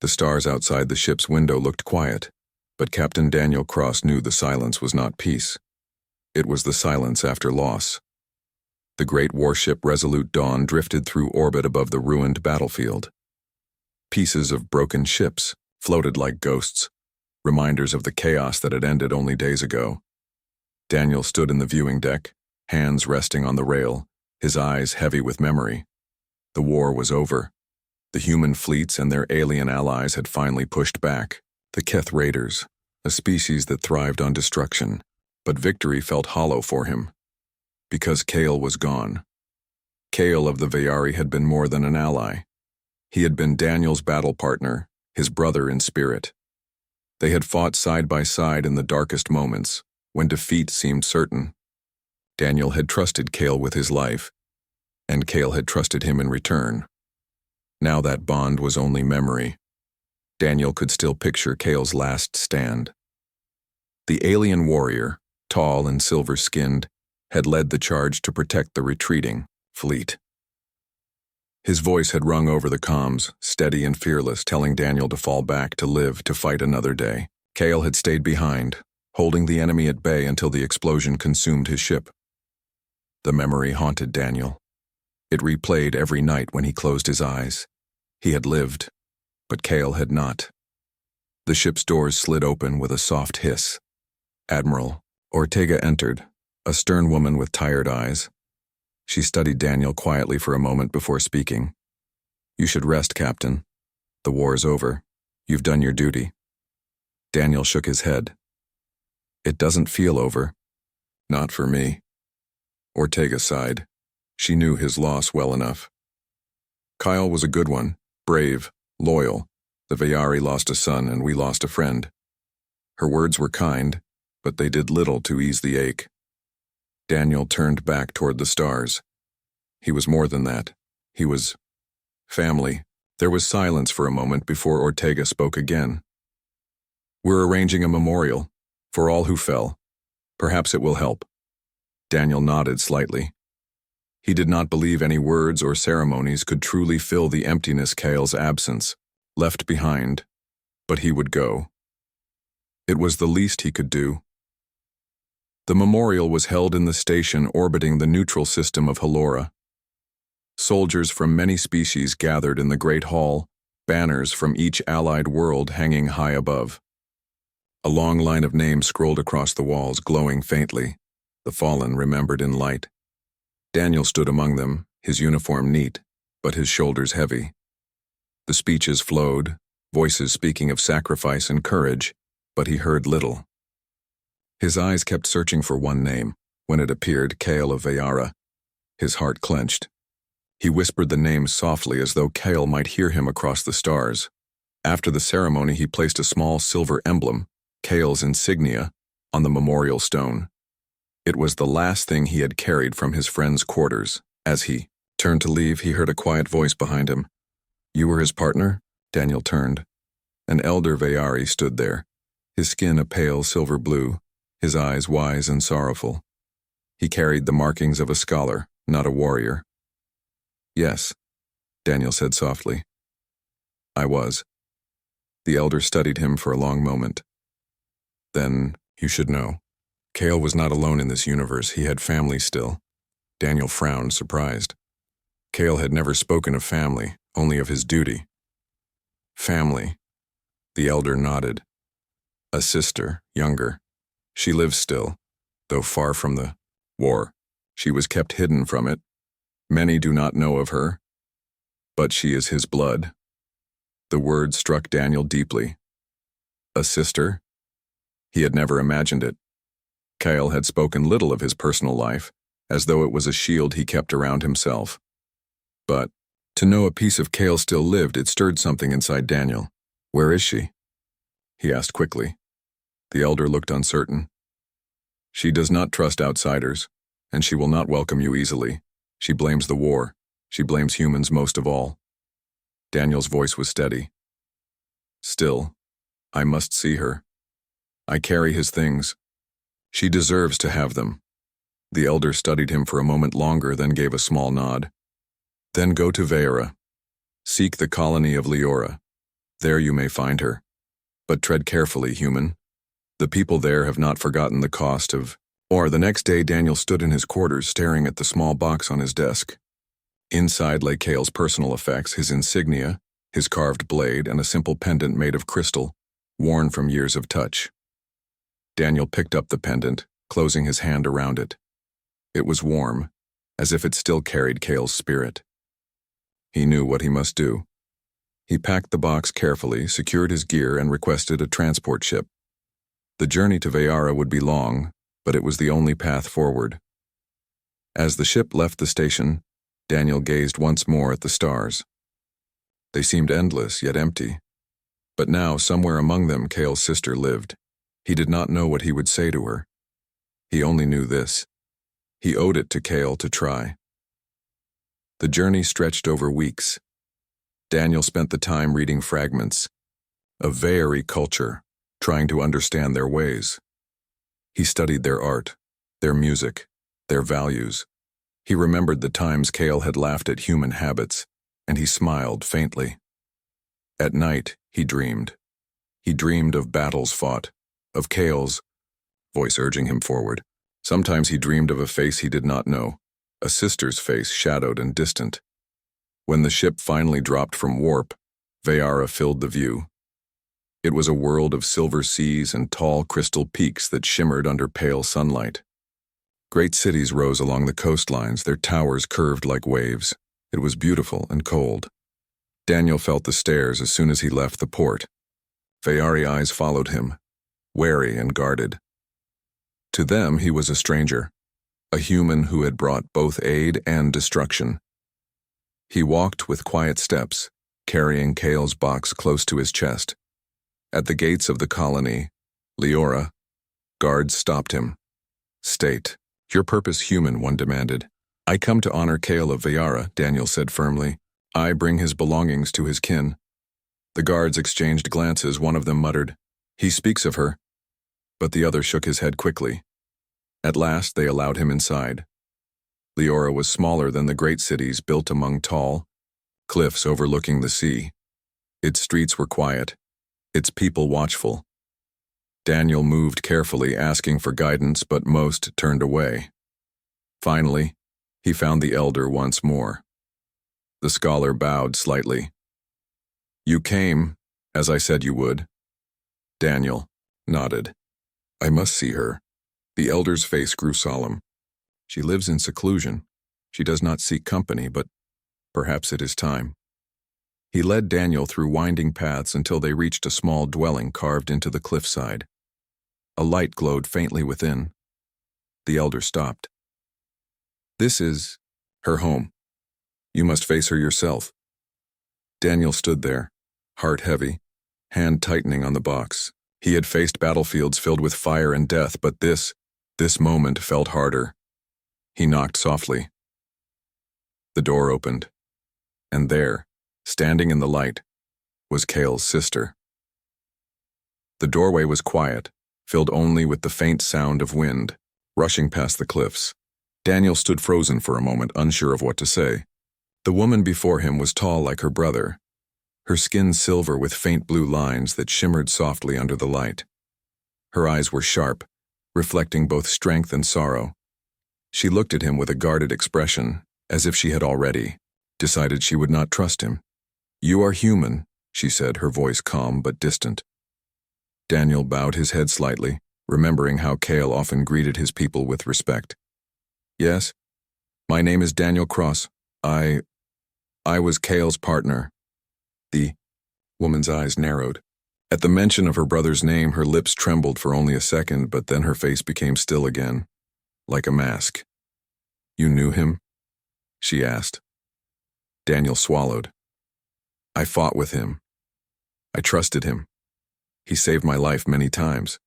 The stars outside the ship's window looked quiet, but Captain Daniel Cross knew the silence was not peace. It was the silence after loss. The great warship Resolute Dawn drifted through orbit above the ruined battlefield. Pieces of broken ships floated like ghosts, reminders of the chaos that had ended only days ago. Daniel stood in the viewing deck, hands resting on the rail, his eyes heavy with memory. The war was over. The human fleets and their alien allies had finally pushed back. The Keth Raiders, a species that thrived on destruction, but victory felt hollow for him. Because Kale was gone. Kale of the Veyari had been more than an ally. He had been Daniel's battle partner, his brother in spirit. They had fought side by side in the darkest moments, when defeat seemed certain. Daniel had trusted Kale with his life, and Kale had trusted him in return. Now that bond was only memory. Daniel could still picture Kale's last stand. The alien warrior, tall and silver-skinned, had led the charge to protect the retreating fleet. His voice had rung over the comms, steady and fearless, telling Daniel to fall back, to live, to fight another day. Kale had stayed behind, holding the enemy at bay until the explosion consumed his ship. The memory haunted Daniel. It replayed every night when he closed his eyes. He had lived, but Kale had not. The ship's doors slid open with a soft hiss. Admiral Ortega entered, a stern woman with tired eyes. She studied Daniel quietly for a moment before speaking. "You should rest, Captain. The war is over. You've done your duty." Daniel shook his head. "It doesn't feel over. Not for me." Ortega sighed. She knew his loss well enough. "Kyle was a good one, brave, loyal. The Veyari lost a son and we lost a friend." Her words were kind, but they did little to ease the ache. Daniel turned back toward the stars. He was more than that. He was family. There was silence for a moment before Ortega spoke again. "We're arranging a memorial for all who fell. Perhaps it will help." Daniel nodded slightly. He did not believe any words or ceremonies could truly fill the emptiness Kale's absence left behind, but he would go. It was the least he could do. The memorial was held in the station orbiting the neutral system of Halora. Soldiers from many species gathered in the Great Hall, banners from each allied world hanging high above. A long line of names scrolled across the walls, glowing faintly, the fallen remembered in light. Daniel stood among them, his uniform neat, but his shoulders heavy. The speeches flowed, voices speaking of sacrifice and courage, but he heard little. His eyes kept searching for one name. When it appeared, Kale of Veyara, his heart clenched. He whispered the name softly as though Kale might hear him across the stars. After the ceremony, he placed a small silver emblem, Kale's insignia, on the memorial stone. It was the last thing he had carried from his friend's quarters. As he turned to leave, he heard a quiet voice behind him. "You were his partner?" Daniel turned. An elder Veyari stood there, his skin a pale silver blue, his eyes wise and sorrowful. He carried the markings of a scholar, not a warrior. "Yes," Daniel said softly. "I was." The elder studied him for a long moment. "Then, you should know. Kale was not alone in this universe. He had family still." Daniel frowned, surprised. Kale had never spoken of family, only of his duty. "Family." The elder nodded. "A sister, younger. She lives still, though far from the war. She was kept hidden from it. Many do not know of her, but she is his blood." The word struck Daniel deeply. A sister? He had never imagined it. Kale had spoken little of his personal life, as though it was a shield he kept around himself. But to know a piece of Kale still lived, it stirred something inside Daniel. "Where is she?" he asked quickly. The elder looked uncertain. "She does not trust outsiders, and she will not welcome you easily. She blames the war. She blames humans most of all." Daniel's voice was steady. "Still, I must see her. I carry his things. She deserves to have them." The elder studied him for a moment longer, then gave a small nod. "Then go to Veyra. Seek the colony of Leora. There you may find her. But tread carefully, human. The people there have not forgotten the cost of... Or the next day Daniel stood in his quarters staring at the small box on his desk. Inside lay Cale's personal effects, his insignia, his carved blade, and a simple pendant made of crystal, worn from years of touch. Daniel picked up the pendant, closing his hand around it. It was warm, as if it still carried Cale's spirit. He knew what he must do. He packed the box carefully, secured his gear, and requested a transport ship. The journey to Veyara would be long, but it was the only path forward. As the ship left the station, Daniel gazed once more at the stars. They seemed endless, yet empty. But now, somewhere among them, Cale's sister lived. He did not know what he would say to her. He only knew this. He owed it to Cale to try. The journey stretched over weeks. Daniel spent the time reading fragments of Veyari culture, trying to understand their ways. He studied their art, their music, their values. He remembered the times Cale had laughed at human habits, and he smiled faintly. At night, he dreamed. He dreamed of battles fought, of Cale's voice urging him forward. Sometimes he dreamed of a face he did not know, a sister's face shadowed and distant. When the ship finally dropped from warp, Veyara filled the view. It was a world of silver seas and tall crystal peaks that shimmered under pale sunlight. Great cities rose along the coastlines, their towers curved like waves. It was beautiful and cold. Daniel felt the stares as soon as he left the port. Veyari eyes followed him, wary and guarded. To them, he was a stranger, a human who had brought both aid and destruction. He walked with quiet steps, carrying Cale's box close to his chest. At the gates of the colony, Leora, guards stopped him. "State, your purpose, human," one demanded. "I come to honor Cale of Veyara," Daniel said firmly. "I bring his belongings to his kin." The guards exchanged glances. One of them muttered, "He speaks of her," but the other shook his head quickly. At last they allowed him inside. Leora was smaller than the great cities built among tall cliffs overlooking the sea. Its streets were quiet, its people watchful. Daniel moved carefully, asking for guidance, but most turned away. Finally, he found the elder once more. The scholar bowed slightly. "You came, as I said you would." Daniel nodded. "I must see her." The elder's face grew solemn. "She lives in seclusion. She does not seek company, but perhaps it is time." He led Daniel through winding paths until they reached a small dwelling carved into the cliffside. A light glowed faintly within. The elder stopped. "This is her home. You must face her yourself." Daniel stood there, heart heavy, hand tightening on the box. He had faced battlefields filled with fire and death, but this moment felt harder. He knocked softly. The door opened, and there, standing in the light, was Cale's sister. The doorway was quiet, filled only with the faint sound of wind, rushing past the cliffs. Daniel stood frozen for a moment, unsure of what to say. The woman before him was tall like her brother, her skin silver with faint blue lines that shimmered softly under the light. Her eyes were sharp, reflecting both strength and sorrow. She looked at him with a guarded expression, as if she had already decided she would not trust him. "You are human," she said, her voice calm but distant. Daniel bowed his head slightly, remembering how Cale often greeted his people with respect. "Yes, my name is Daniel Cross. I was Cale's partner." The woman's eyes narrowed. At the mention of her brother's name, her lips trembled for only a second, but then her face became still again, like a mask. "You knew him?" she asked. Daniel swallowed. "I fought with him. I trusted him. He saved my life many times.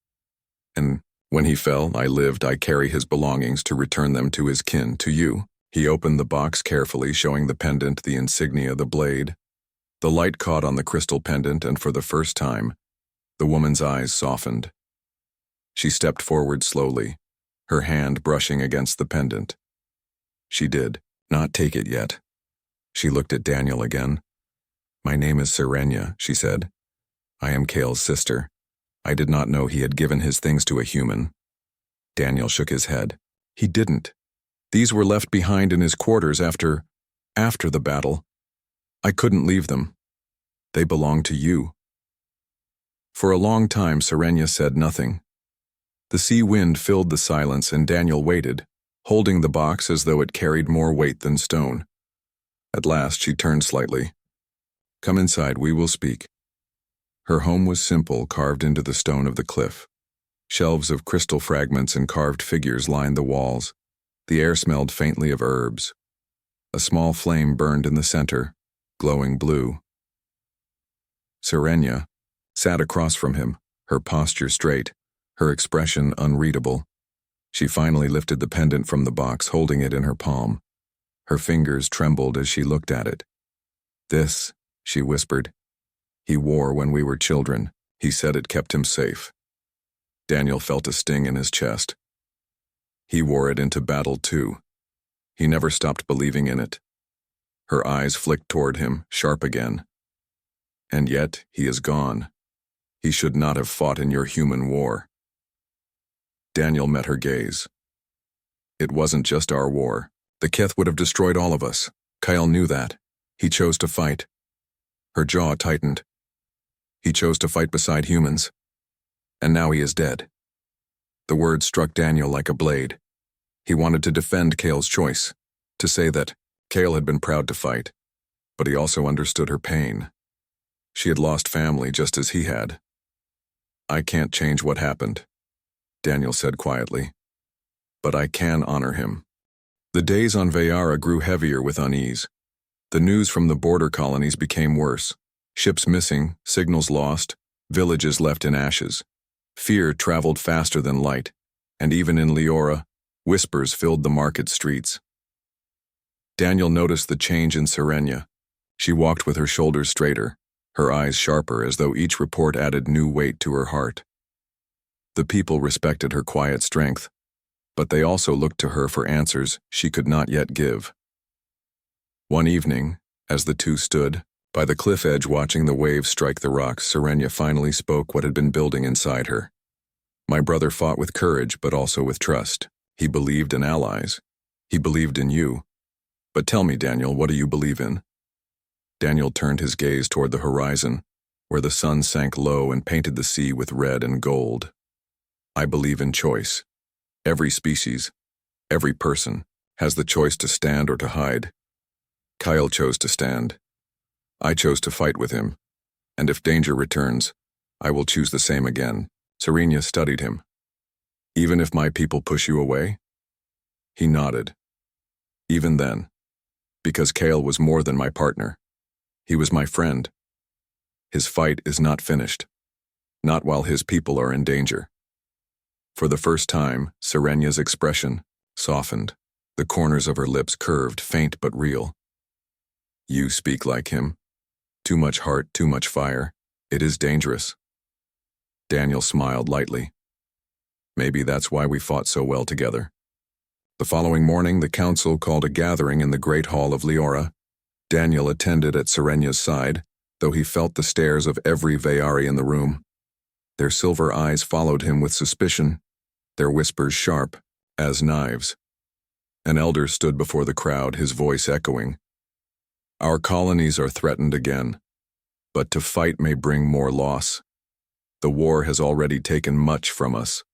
And when he fell, I lived. I carry his belongings to return them to his kin, to you." He opened the box carefully, showing the pendant, the insignia, the blade. The light caught on the crystal pendant, and for the first time, the woman's eyes softened. She stepped forward slowly, her hand brushing against the pendant. She did not take it yet. She looked at Daniel again. "My name is Serenia," she said. I am Kale's sister. I did not know he had given his things to a human. Daniel shook his head. He didn't. These were left behind in his quarters after the battle. I couldn't leave them. They belong to you. For a long time, Serenia said nothing. The sea wind filled the silence and Daniel waited, holding the box as though it carried more weight than stone. At last, she turned slightly. Come inside, we will speak. Her home was simple, carved into the stone of the cliff. Shelves of crystal fragments and carved figures lined the walls. The air smelled faintly of herbs. A small flame burned in the center, glowing blue. Serenia sat across from him, her posture straight, her expression unreadable. She finally lifted the pendant from the box, holding it in her palm. Her fingers trembled as she looked at it. This, she whispered, he wore when we were children. He said it kept him safe. Daniel felt a sting in his chest. He wore it into battle too. He never stopped believing in it. Her eyes flicked toward him, sharp again. And yet, he is gone. He should not have fought in your human war. Daniel met her gaze. It wasn't just our war. The Keth would have destroyed all of us. Kyle knew that. He chose to fight. Her jaw tightened. He chose to fight beside humans. And now he is dead. The word struck Daniel like a blade. He wanted to defend Kale's choice, to say that Kale had been proud to fight, but he also understood her pain. She had lost family just as he had. I can't change what happened, Daniel said quietly, but I can honor him. The days on Veyara grew heavier with unease. The news from the border colonies became worse. Ships missing, signals lost, villages left in ashes. Fear traveled faster than light, and even in Leora, whispers filled the market streets. Daniel noticed the change in Serenia. She walked with her shoulders straighter, her eyes sharper as though each report added new weight to her heart. The people respected her quiet strength, but they also looked to her for answers she could not yet give. One evening, as the two stood by the cliff edge watching the waves strike the rocks, Serenia finally spoke what had been building inside her. My brother fought with courage, but also with trust. He believed in allies. He believed in you. But tell me, Daniel, what do you believe in? Daniel turned his gaze toward the horizon, where the sun sank low and painted the sea with red and gold. I believe in choice. Every species, every person, has the choice to stand or to hide. Kyle chose to stand. I chose to fight with him, and if danger returns, I will choose the same again. Serenia studied him. Even if my people push you away? He nodded. Even then, because Kale was more than my partner. He was my friend. His fight is not finished, not while his people are in danger. For the first time, Serenia's expression softened. The corners of her lips curved, faint but real. You speak like him. Too much heart, too much fire. It is dangerous. Daniel smiled lightly. Maybe that's why we fought so well together. The following morning, the council called a gathering in the great hall of Leora. Daniel attended at Serenia's side, though he felt the stares of every Veyari in the room. Their silver eyes followed him with suspicion, their whispers sharp as knives. An elder stood before the crowd, his voice echoing. Our colonies are threatened again, but to fight may bring more loss. The war has already taken much from us.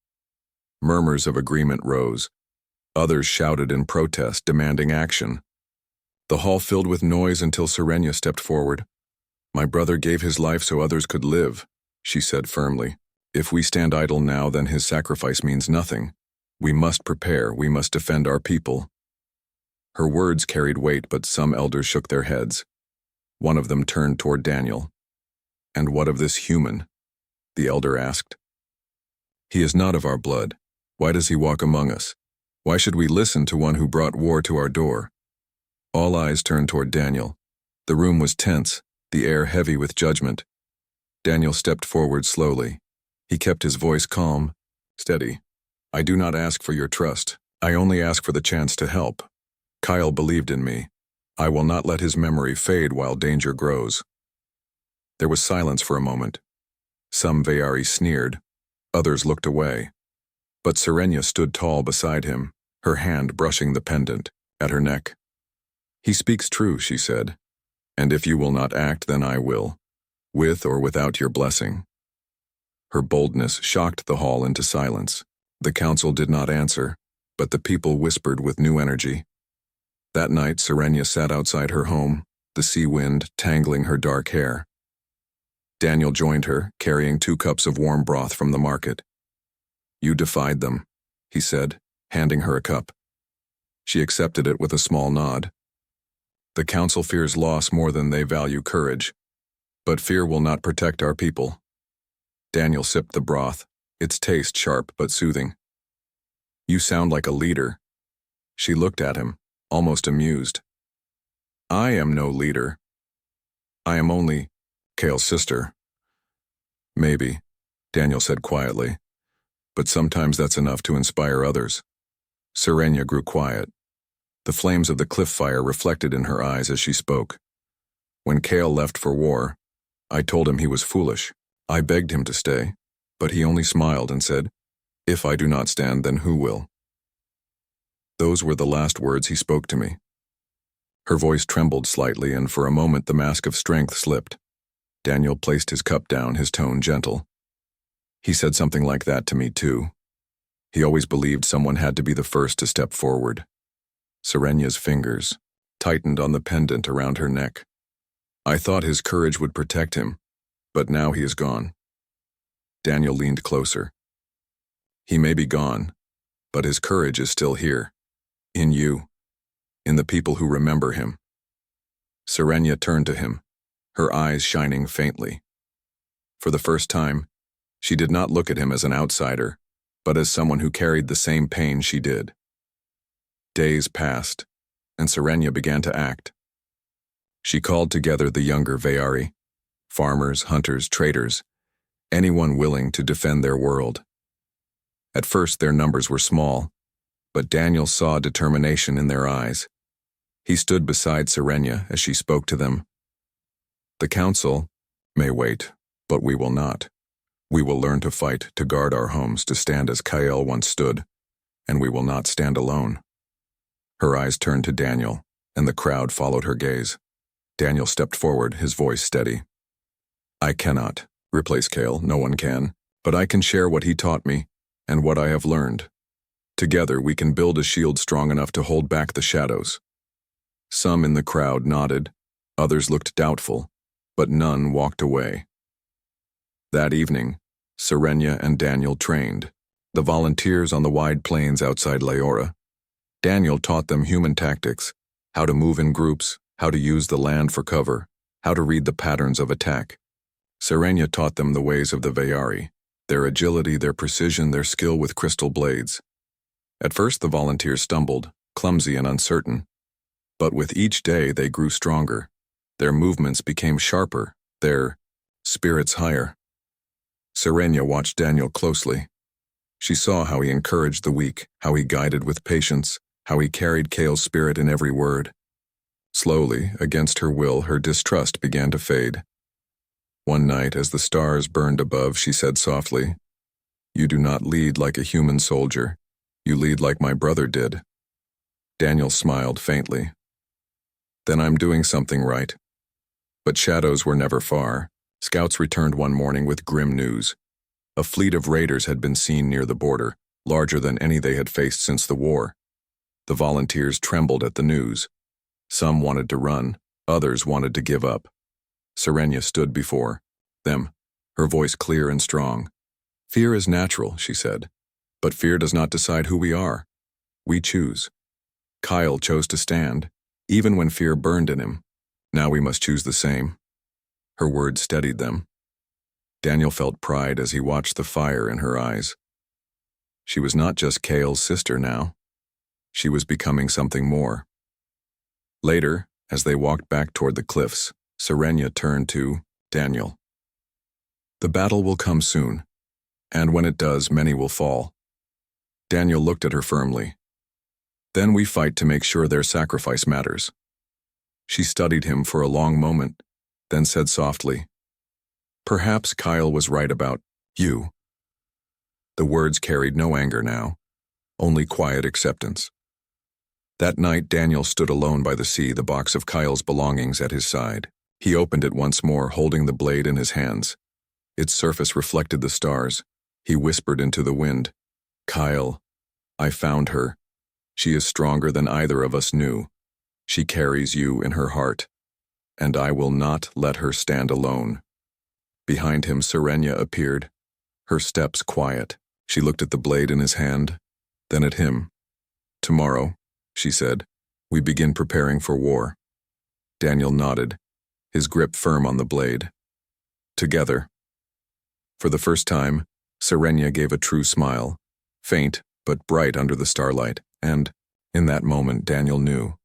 Murmurs of agreement rose. Others shouted in protest, demanding action. The hall filled with noise until Serenia stepped forward. My brother gave his life so others could live, she said firmly. If we stand idle now, then his sacrifice means nothing. We must prepare, we must defend our people. Her words carried weight, but some elders shook their heads. One of them turned toward Daniel. And what of this human? The elder asked. He is not of our blood. Why does he walk among us? Why should we listen to one who brought war to our door? All eyes turned toward Daniel. The room was tense, the air heavy with judgment. Daniel stepped forward slowly. He kept his voice calm, steady. I do not ask for your trust. I only ask for the chance to help. Kyle believed in me. I will not let his memory fade while danger grows. There was silence for a moment. Some Veari sneered, others looked away. But Serenia stood tall beside him, her hand brushing the pendant at her neck. "He speaks true," she said, "and if you will not act, then I will, with or without your blessing." Her boldness shocked the hall into silence. The council did not answer, but the people whispered with new energy. That night, Serenia sat outside her home, the sea wind tangling her dark hair. Daniel joined her, carrying 2 cups of warm broth from the market. "You defied them," he said, handing her a cup. She accepted it with a small nod. "The council fears loss more than they value courage, but fear will not protect our people." Daniel sipped the broth, its taste sharp but soothing. "You sound like a leader." She looked at him, almost amused. "I am no leader. I am only Kale's sister." "Maybe," Daniel said quietly, "but sometimes that's enough to inspire others." Serenia grew quiet. The flames of the cliff fire reflected in her eyes as she spoke. "When Kale left for war, I told him he was foolish. I begged him to stay, but he only smiled and said, 'If I do not stand, then who will?' Those were the last words he spoke to me." Her voice trembled slightly, and for a moment the mask of strength slipped. Daniel placed his cup down, his tone gentle. "He said something like that to me too. He always believed someone had to be the first to step forward." Serenia's fingers tightened on the pendant around her neck. "I thought his courage would protect him, but now he is gone." Daniel leaned closer. "He may be gone, but his courage is still here. In you. In the people who remember him." Serenia turned to him, her eyes shining faintly. For the first time, she did not look at him as an outsider, but as someone who carried the same pain she did. Days passed, and Serenia began to act. She called together the younger Veari, farmers, hunters, traders, anyone willing to defend their world. At first their numbers were small, but Daniel saw determination in their eyes. He stood beside Serenia as she spoke to them. "The council may wait, but we will not. We will learn to fight, to guard our homes, to stand as Kael once stood, and we will not stand alone." Her eyes turned to Daniel, and the crowd followed her gaze. Daniel stepped forward, his voice steady. "I cannot replace Kael, no one can, but I can share what he taught me and what I have learned. Together we can build a shield strong enough to hold back the shadows." Some in the crowd nodded, others looked doubtful, but none walked away. That evening, Serenia and Daniel trained, the volunteers on the wide plains outside Leora. Daniel taught them human tactics, how to move in groups, how to use the land for cover, how to read the patterns of attack. Serenia taught them the ways of the Veari, their agility, their precision, their skill with crystal blades. At first the volunteers stumbled, clumsy and uncertain. But with each day they grew stronger. Their movements became sharper, their spirits higher. Serenia watched Daniel closely. She saw how he encouraged the weak, how he guided with patience, how he carried Kael's spirit in every word. Slowly, against her will, her distrust began to fade. One night, as the stars burned above, she said softly, "You do not lead like a human soldier. You lead like my brother did." Daniel smiled faintly. "Then I'm doing something right." But shadows were never far. Scouts returned one morning with grim news. A fleet of raiders had been seen near the border, larger than any they had faced since the war. The volunteers trembled at the news. Some wanted to run, others wanted to give up. Serenia stood before them, her voice clear and strong. "Fear is natural," she said, "but fear does not decide who we are. We choose. Kyle chose to stand, even when fear burned in him. Now we must choose the same." Her words steadied them. Daniel felt pride as he watched the fire in her eyes. She was not just Kael's sister now. She was becoming something more. Later, as they walked back toward the cliffs, Serenia turned to Daniel. "The battle will come soon, and when it does, many will fall." Daniel looked at her firmly. "Then we fight to make sure their sacrifice matters." She studied him for a long moment, then said softly, Perhaps Kyle was right about you. The words carried no anger now, only quiet acceptance. That night, Daniel stood alone by the sea, the box of Kyle's belongings at his side. He opened it once more, holding the blade in his hands. Its surface reflected the stars. He whispered into the wind, "Kyle, I found her. She is stronger than either of us knew. She carries you in her heart, and I will not let her stand alone." Behind him, Serenia appeared, her steps quiet. She looked at the blade in his hand, then at him. "Tomorrow," she said, "we begin preparing for war." Daniel nodded, his grip firm on the blade. "Together." For the first time, Serenia gave a true smile, faint but bright under the starlight, and, in that moment, Daniel knew.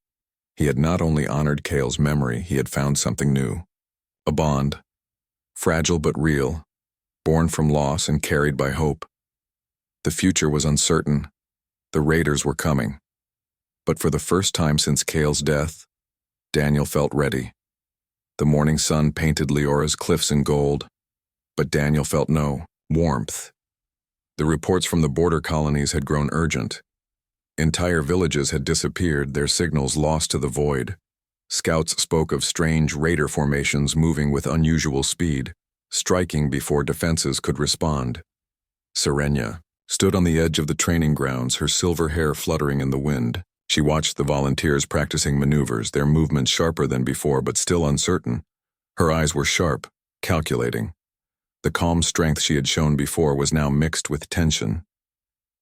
He had not only honored Kale's memory, he had found something new. A bond, fragile but real, born from loss and carried by hope. The future was uncertain. The raiders were coming. But for the first time since Kale's death, Daniel felt ready. The morning sun painted Leora's cliffs in gold, but Daniel felt no warmth. The reports from the border colonies had grown urgent. Entire villages had disappeared, their signals lost to the void. Scouts spoke of strange raider formations moving with unusual speed, striking before defenses could respond. Serenia stood on the edge of the training grounds, her silver hair fluttering in the wind. She watched the volunteers practicing maneuvers, their movements sharper than before but still uncertain. Her eyes were sharp, calculating. The calm strength she had shown before was now mixed with tension.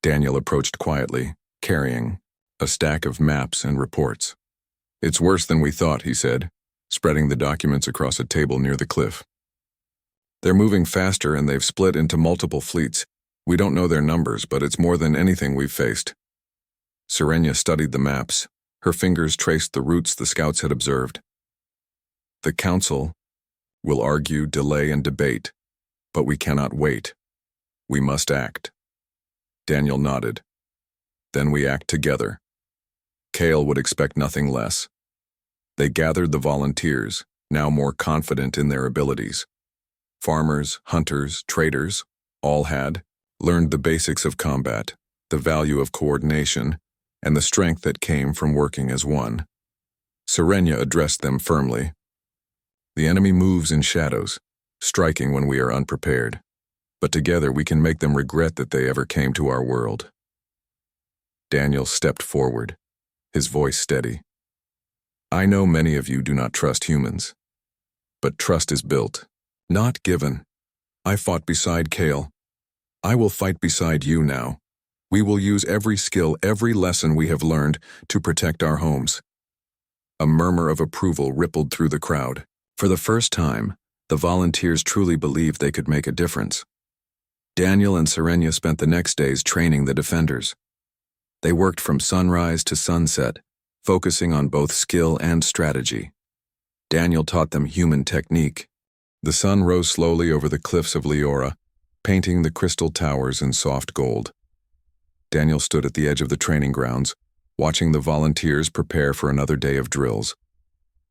Daniel approached quietly, carrying a stack of maps and reports. "It's worse than we thought," he said, spreading the documents across a table near the cliff. "They're moving faster and they've split into multiple fleets. We don't know their numbers, but it's more than anything we've faced." Serenia studied the maps. Her fingers traced the routes the scouts had observed. "The council will argue, delay, and debate, but we cannot wait. We must act." Daniel nodded. "Then we act together." Kale would expect nothing less. They gathered the volunteers, now more confident in their abilities. Farmers, hunters, traders, all had learned the basics of combat, the value of coordination, and the strength that came from working as one. Serenia addressed them firmly. "The enemy moves in shadows, striking when we are unprepared. But together we can make them regret that they ever came to our world." Daniel stepped forward, his voice steady. "I know many of you do not trust humans, but trust is built, not given. I fought beside Kale. I will fight beside you now. We will use every skill, every lesson we have learned to protect our homes." A murmur of approval rippled through the crowd. For the first time, the volunteers truly believed they could make a difference. Daniel and Serenia spent the next days training the defenders. They worked from sunrise to sunset, focusing on both skill and strategy. Daniel taught them human technique. The sun rose slowly over the cliffs of Leora, painting the crystal towers in soft gold. Daniel stood at the edge of the training grounds, watching the volunteers prepare for another day of drills.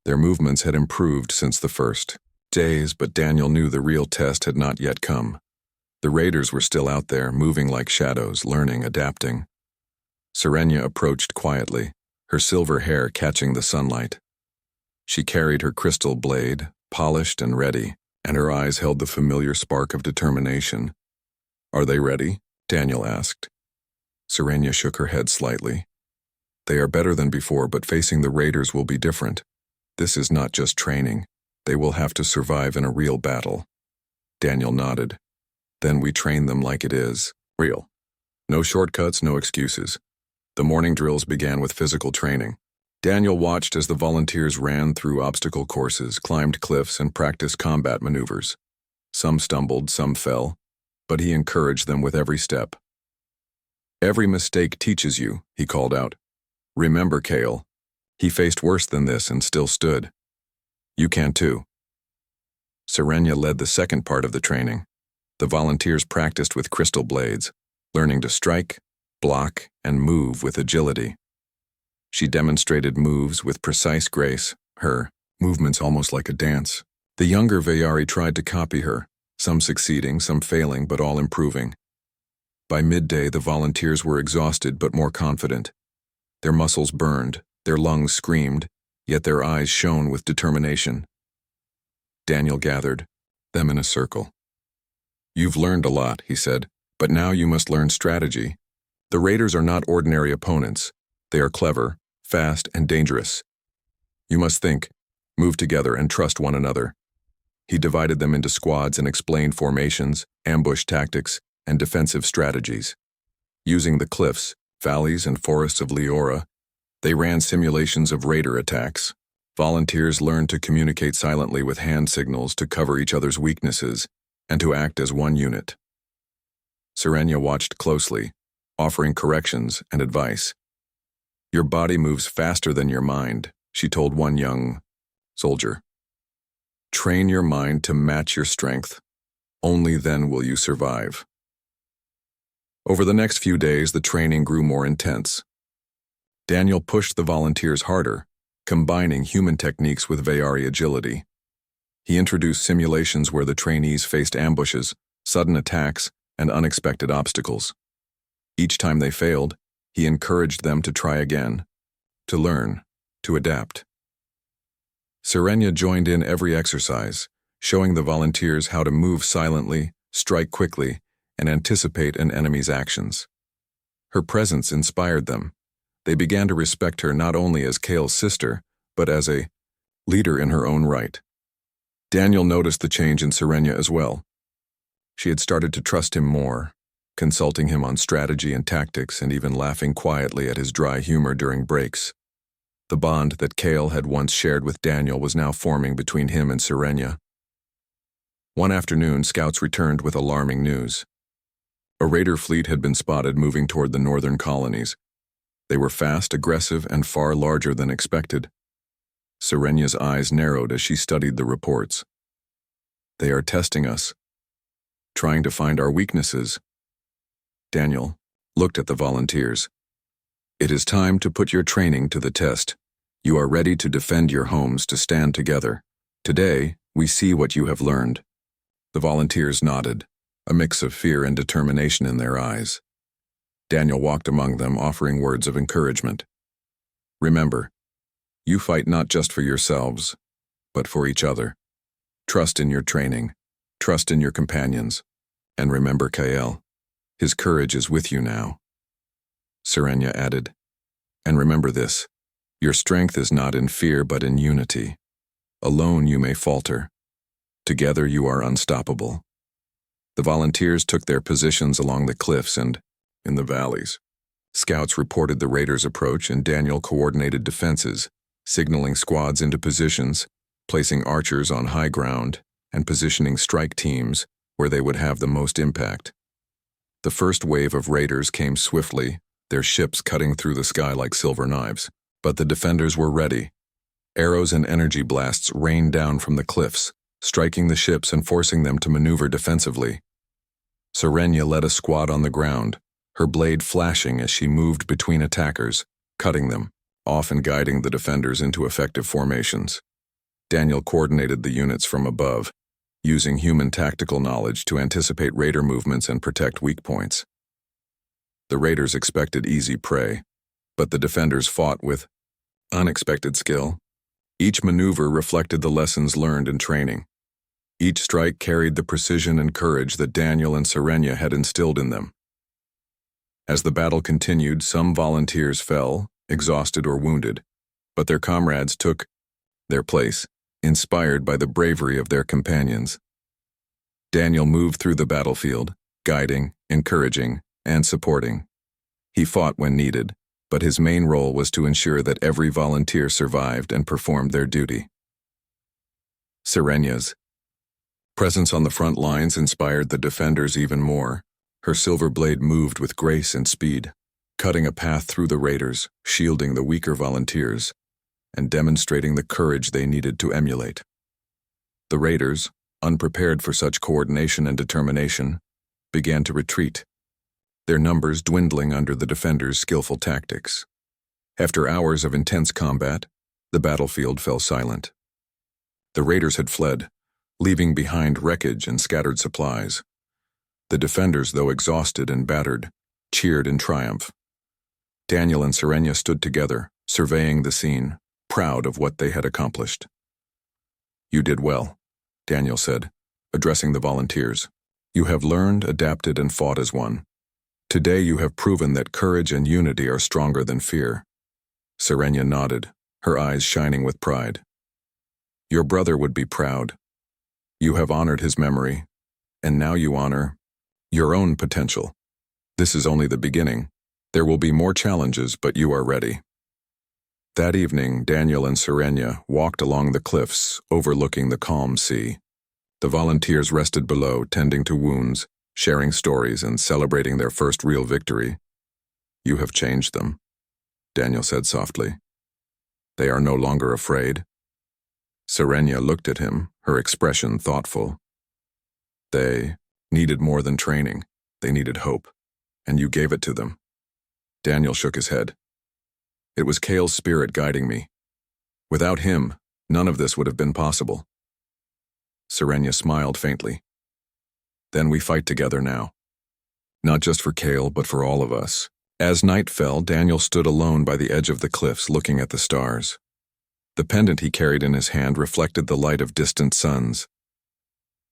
Their movements had improved since the first days, but Daniel knew the real test had not yet come. The raiders were still out there, moving like shadows, learning, adapting. Serenia approached quietly, her silver hair catching the sunlight. She carried her crystal blade, polished and ready, and her eyes held the familiar spark of determination. "Are they ready?" Daniel asked. Serenia shook her head slightly. "They are better than before, but facing the raiders will be different. This is not just training. They will have to survive in a real battle." Daniel nodded. "Then we train them like it is real. No shortcuts, no excuses." The morning drills began with physical training. Daniel watched as the volunteers ran through obstacle courses, climbed cliffs, and practiced combat maneuvers. Some stumbled, some fell, but he encouraged them with every step. "Every mistake teaches you," he called out. "Remember Kale. He faced worse than this and still stood. You can too." Serenia led the second part of the training. The volunteers practiced with crystal blades, learning to strike, block, and move with agility. She demonstrated moves with precise grace, her movements almost like a dance. The younger Vayari tried to copy her, some succeeding, some failing, but all improving. By midday, the volunteers were exhausted but more confident. Their muscles burned, their lungs screamed, yet their eyes shone with determination. Daniel gathered them in a circle. "You've learned a lot," he said, "but now you must learn strategy. The raiders are not ordinary opponents. They are clever, fast, and dangerous. You must think, move together, and trust one another." He divided them into squads and explained formations, ambush tactics, and defensive strategies. Using the cliffs, valleys, and forests of Leora, they ran simulations of raider attacks. Volunteers learned to communicate silently with hand signals to cover each other's weaknesses and to act as one unit. Serenia watched closely, offering corrections and advice. "Your body moves faster than your mind," she told one young soldier. "Train your mind to match your strength. Only then will you survive." Over the next few days, the training grew more intense. Daniel pushed the volunteers harder, combining human techniques with Veyari agility. He introduced simulations where the trainees faced ambushes, sudden attacks, and unexpected obstacles. Each time they failed, he encouraged them to try again, to learn, to adapt. Serenia joined in every exercise, showing the volunteers how to move silently, strike quickly, and anticipate an enemy's actions. Her presence inspired them. They began to respect her not only as Kale's sister, but as a leader in her own right. Daniel noticed the change in Serenia as well. She had started to trust him more, consulting him on strategy and tactics and even laughing quietly at his dry humor during breaks. The bond that Kale had once shared with Daniel was now forming between him and Serenia. One afternoon, scouts returned with alarming news. A raider fleet had been spotted moving toward the northern colonies. They were fast, aggressive, and far larger than expected. Serenia's eyes narrowed as she studied the reports. "They are testing us, trying to find our weaknesses." Daniel looked at the volunteers. "It is time to put your training to the test. You are ready to defend your homes, to stand together. Today, we see what you have learned." The volunteers nodded, a mix of fear and determination in their eyes. Daniel walked among them, offering words of encouragement. "Remember, you fight not just for yourselves, but for each other. Trust in your training, trust in your companions, and remember Kale. His courage is with you now." Serenia added, "And remember this, your strength is not in fear but in unity. Alone you may falter. Together you are unstoppable." The volunteers took their positions along the cliffs and in the valleys. Scouts reported the raiders' approach and Daniel coordinated defenses, signaling squads into positions, placing archers on high ground, and positioning strike teams where they would have the most impact. The first wave of raiders came swiftly, their ships cutting through the sky like silver knives. But the defenders were ready. Arrows and energy blasts rained down from the cliffs, striking the ships and forcing them to maneuver defensively. Serenia led a squad on the ground, her blade flashing as she moved between attackers, cutting them, often guiding the defenders into effective formations. Daniel coordinated the units from above, using human tactical knowledge to anticipate raider movements and protect weak points. The raiders expected easy prey, but the defenders fought with unexpected skill. Each maneuver reflected the lessons learned in training. Each strike carried the precision and courage that Daniel and Serenia had instilled in them. As the battle continued, some volunteers fell, exhausted or wounded, but their comrades took their place, inspired by the bravery of their companions. Daniel moved through the battlefield, guiding, encouraging, and supporting. He fought when needed, but his main role was to ensure that every volunteer survived and performed their duty. Serenia's presence on the front lines inspired the defenders even more. Her silver blade moved with grace and speed, cutting a path through the raiders, shielding the weaker volunteers, and demonstrating the courage they needed to emulate. The raiders, unprepared for such coordination and determination, began to retreat, their numbers dwindling under the defenders' skillful tactics. After hours of intense combat, the battlefield fell silent. The raiders had fled, leaving behind wreckage and scattered supplies. The defenders, though exhausted and battered, cheered in triumph. Daniel and Serenia stood together, surveying the scene, proud of what they had accomplished. "You did well," Daniel said, addressing the volunteers. "You have learned, adapted, and fought as one. Today you have proven that courage and unity are stronger than fear." Serenia nodded, her eyes shining with pride. "Your brother would be proud. You have honored his memory, and now you honor your own potential. This is only the beginning. There will be more challenges, but you are ready." That evening, Daniel and Serenia walked along the cliffs, overlooking the calm sea. The volunteers rested below, tending to wounds, sharing stories, and celebrating their first real victory. "You have changed them," Daniel said softly. "They are no longer afraid." Serenia looked at him, her expression thoughtful. "They needed more than training. They needed hope, and you gave it to them." Daniel shook his head. "It was Kale's spirit guiding me. Without him, none of this would have been possible." Serenia smiled faintly. "Then we fight together now. Not just for Kale, but for all of us." As night fell, Daniel stood alone by the edge of the cliffs, looking at the stars. The pendant he carried in his hand reflected the light of distant suns.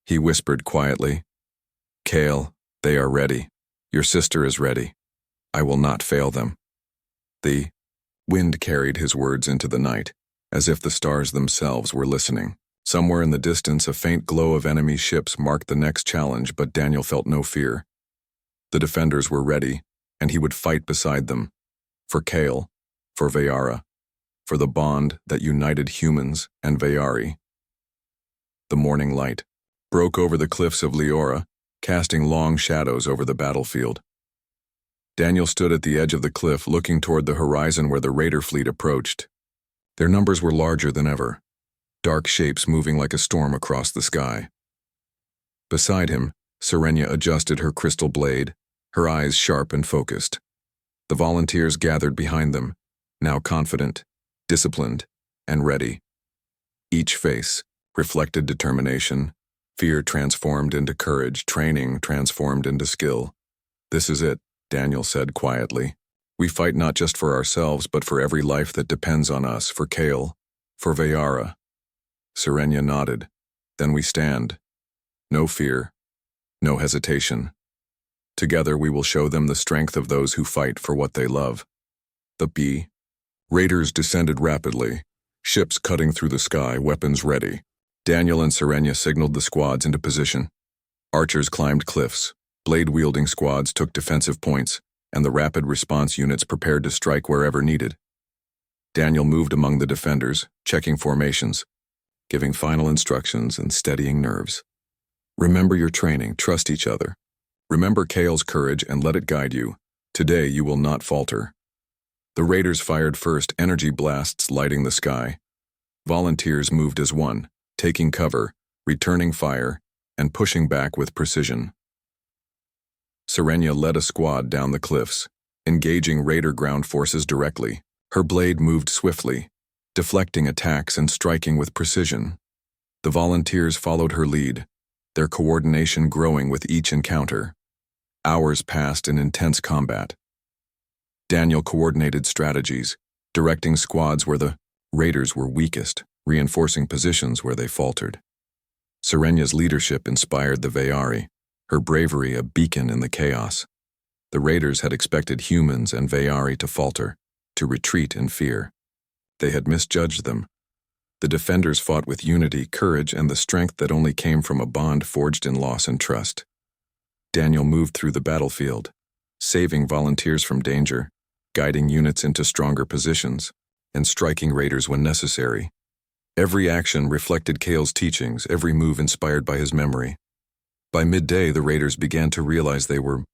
He whispered quietly, "Kale, they are ready. Your sister is ready. I will not fail them." The wind carried his words into the night, as if the stars themselves were listening. Somewhere in the distance, a faint glow of enemy ships marked the next challenge, but Daniel felt no fear. The defenders were ready, and he would fight beside them. For Kale, for Vayara, for the bond that united humans and Vayari. The morning light broke over the cliffs of Leora, casting long shadows over the battlefield. Daniel stood at the edge of the cliff, looking toward the horizon where the raider fleet approached. Their numbers were larger than ever, dark shapes moving like a storm across the sky. Beside him, Serenia adjusted her crystal blade, her eyes sharp and focused. The volunteers gathered behind them, now confident, disciplined, and ready. Each face reflected determination, fear transformed into courage, training transformed into skill. "This is it," Daniel said quietly. "We fight not just for ourselves, but for every life that depends on us, for Kale, for Vayara." Serenia nodded. "Then we stand. No fear, no hesitation. Together we will show them the strength of those who fight for what they love." The raiders descended rapidly, ships cutting through the sky, weapons ready. Daniel and Serenia signaled the squads into position. Archers climbed cliffs, blade-wielding squads took defensive points, and the rapid response units prepared to strike wherever needed. Daniel moved among the defenders, checking formations, giving final instructions and steadying nerves. "Remember your training, trust each other. Remember Kale's courage and let it guide you. Today you will not falter." The raiders fired first, energy blasts lighting the sky. Volunteers moved as one, taking cover, returning fire, and pushing back with precision. Serenia led a squad down the cliffs, engaging raider ground forces directly. Her blade moved swiftly, deflecting attacks and striking with precision. The volunteers followed her lead, their coordination growing with each encounter. Hours passed in intense combat. Daniel coordinated strategies, directing squads where the raiders were weakest, reinforcing positions where they faltered. Serenia's leadership inspired the Vayari, her bravery a beacon in the chaos. The raiders had expected humans and Vayari to falter, to retreat in fear. They had misjudged them. The defenders fought with unity, courage, and the strength that only came from a bond forged in loss and trust. Daniel moved through the battlefield, saving volunteers from danger, guiding units into stronger positions, and striking raiders when necessary. Every action reflected Kale's teachings, every move inspired by his memory. By midday, the raiders began to realize they were